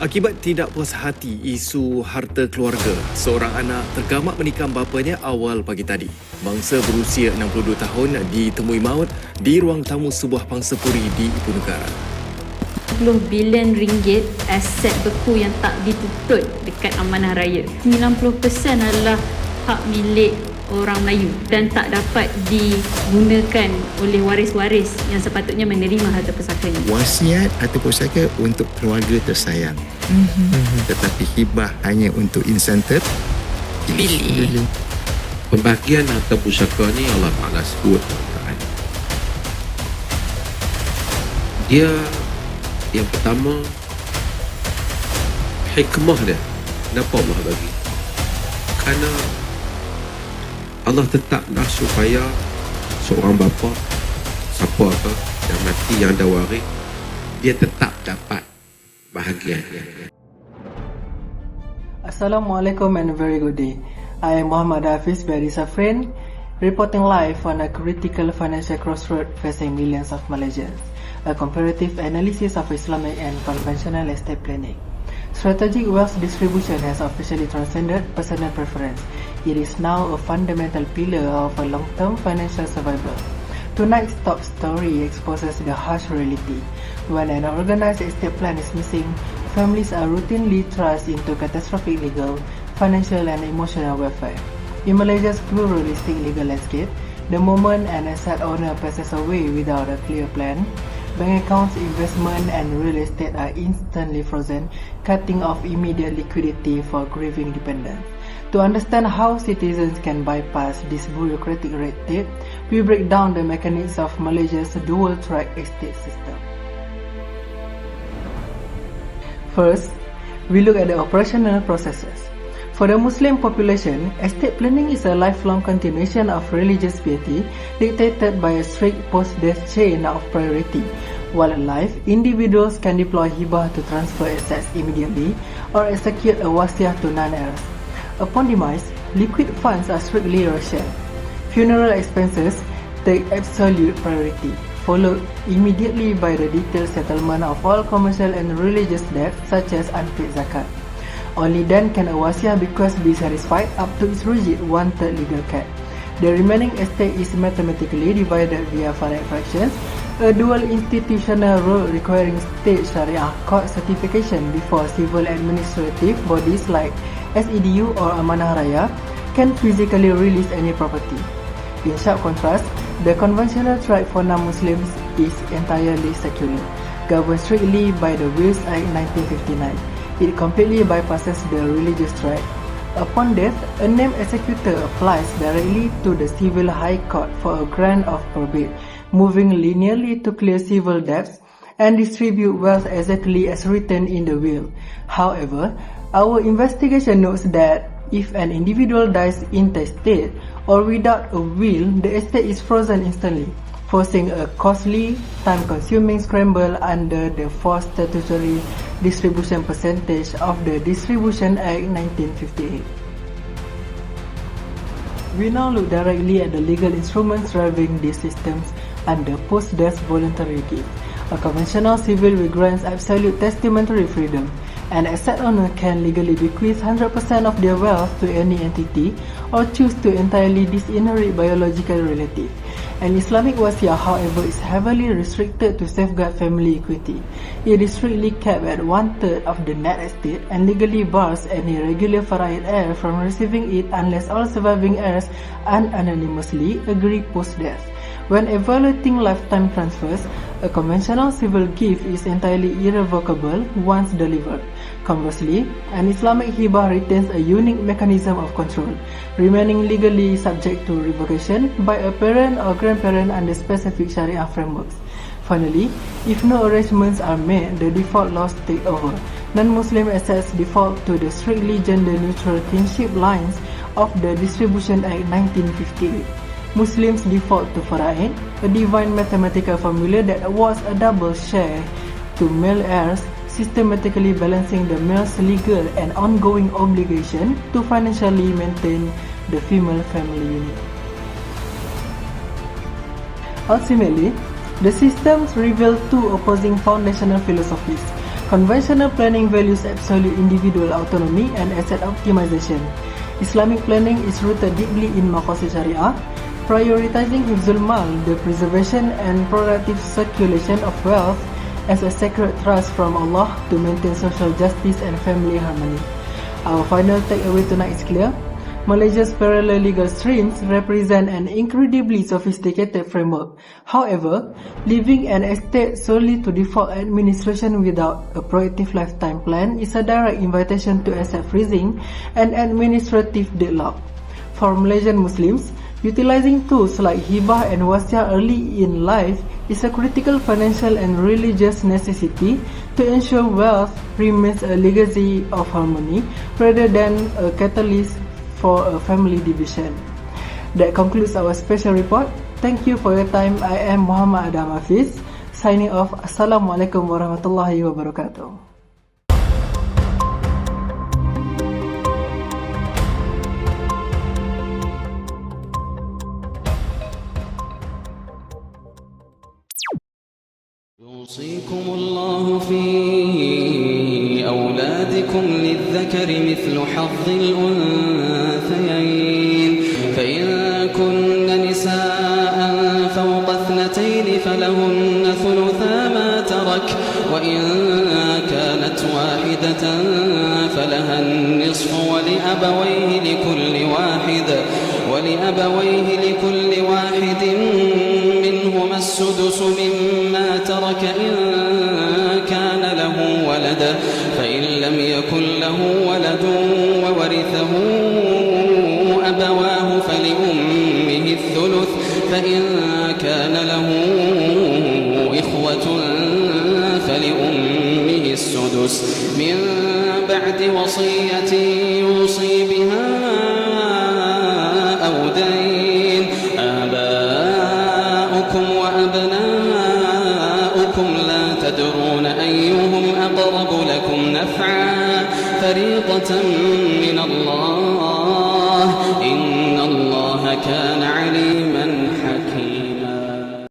Akibat tidak puas hati isu harta keluarga, seorang anak tergamak menikam bapanya awal pagi tadi. Bangsa berusia 62 tahun ditemui maut di ruang tamu sebuah pangsapuri di Ibu Negara. 10 bilion ringgit aset beku yang tak dituntut dekat amanah raya. 90% adalah hak milik orang Melayu dan tak dapat digunakan oleh waris-waris yang sepatutnya menerima harta pusakanya. Wasiat harta pusaka untuk keluarga tersayang. Tetapi hibah hanya untuk insan terpilih. Pembahagian harta pusaka ni Allah Ta'ala sebut dalam Quran. Dia yang pertama, hikmah dia kenapa Allah bagi, kerana Allah tetap dah supaya seorang bapa siapa ke yang mati yang ada waris, dia tetap dapat bahagian dia. Assalamualaikum and a very good day. I am Hafiz dari Safreen, reporting live on a critical financial crossroad facing millions of Malaysians, a comparative analysis of Islamic and conventional estate planning. Strategic wealth distribution has officially transcended personal preference. It is now a fundamental pillar of a long-term financial survival. Tonight's top story exposes the harsh reality. When an organized estate plan is missing, families are routinely thrust into catastrophic legal, financial and emotional welfare. In Malaysia's pluralistic legal landscape, the moment an asset owner passes away without a clear plan, bank accounts, investment and real estate are instantly frozen, cutting off immediate liquidity for grieving dependents. To understand how citizens can bypass this bureaucratic red tape, we break down the mechanics of Malaysia's dual-track estate system. First, we look at the operational processes. For the Muslim population, estate planning is a lifelong continuation of religious piety dictated by a strict post-death chain of priority. While alive, individuals can deploy hibah to transfer assets immediately or execute a wasiat to non-heirs. Upon demise, liquid funds are strictly rationed. Funeral expenses take absolute priority, followed immediately by the detailed settlement of all commercial and religious debts such as unpaid zakat. Only then can a wasiat bequest be satisfied up to its rigid one-third legal cap. The remaining estate is mathematically divided via finite fractions, a dual institutional role requiring state Sharia court certification before civil administrative bodies like SEDU or Amanah Raya can physically release any property. In sharp contrast, the conventional track for non-Muslims is entirely secular, governed strictly by the Wills Act 1959. It completely bypasses the religious track. Upon death, a named executor applies directly to the civil high court for a grant of probate, moving linearly to clear civil debts and distribute wealth exactly as written in the will. However, our investigation notes that if an individual dies intestate or without a will, the estate is frozen instantly, forcing a costly, time-consuming scramble under the forced statutory distribution percentage of the Distribution Act 1958. We now look directly at the legal instruments driving these systems under post-death voluntary gift. A conventional civil will grant absolute testamentary freedom. An asset owner can legally bequeath 100% of their wealth to any entity or choose to entirely disinherit biological relative. An Islamic wasiat, however, is heavily restricted to safeguard family equity. It is strictly capped at one-third of the net estate and legally bars any regular faraid heir from receiving it unless all surviving heirs unanimously agree post-death. When evaluating lifetime transfers, a conventional civil gift is entirely irrevocable once delivered. Conversely, an Islamic hibah retains a unique mechanism of control, remaining legally subject to revocation by a parent or grandparent under specific Sharia frameworks. Finally, if no arrangements are made, the default laws take over. Non-Muslim assets default to the strictly gender-neutral kinship lines of the Distribution Act 1958. Muslims default to faraid, a divine mathematical formula that awards a double share to male heirs, systematically balancing the male's legal and ongoing obligation to financially maintain the female family unit. Ultimately, the systems reveal two opposing foundational philosophies: Conventional planning values absolute individual autonomy and asset optimization. Islamic planning is rooted deeply in maqasid Sharia, prioritizing hifzul mal, the preservation and productive circulation of wealth, as a sacred trust from Allah to maintain social justice and family harmony. Our final takeaway tonight is clear. Malaysia's parallel legal streams represent an incredibly sophisticated framework. However, leaving an estate solely to default administration without a proactive lifetime plan is a direct invitation to asset freezing and administrative deadlock. For Malaysian Muslims, utilizing tools like hibah and wasiat early in life is a critical financial and religious necessity to ensure wealth remains a legacy of harmony rather than a catalyst for a family division. That concludes our special report. Thank you for your time. I am Muhammad Adham Hafiz, signing off. Assalamualaikum warahmatullahi wabarakatuh. يوصيكم الله في أولادكم للذكر مثل حظ الأنثيين فإن كن نساء فوق 2 فلهن ثلثا ما ترك وإن كانت واحدة فلها النصف ولأبويه لكل واحد منهما السدس مما ترك إن كان له ولد فإن لم يكن له ولد وورثه أبواه فلأمه الثلث فإن كان له إخوة فلأمه السدس من بعد وصية يوصي بها أو دين آباؤكم وأبناؤكم لا تدرون أيهم أقرب لكم نفعا فريضة من الله إن الله كان عليما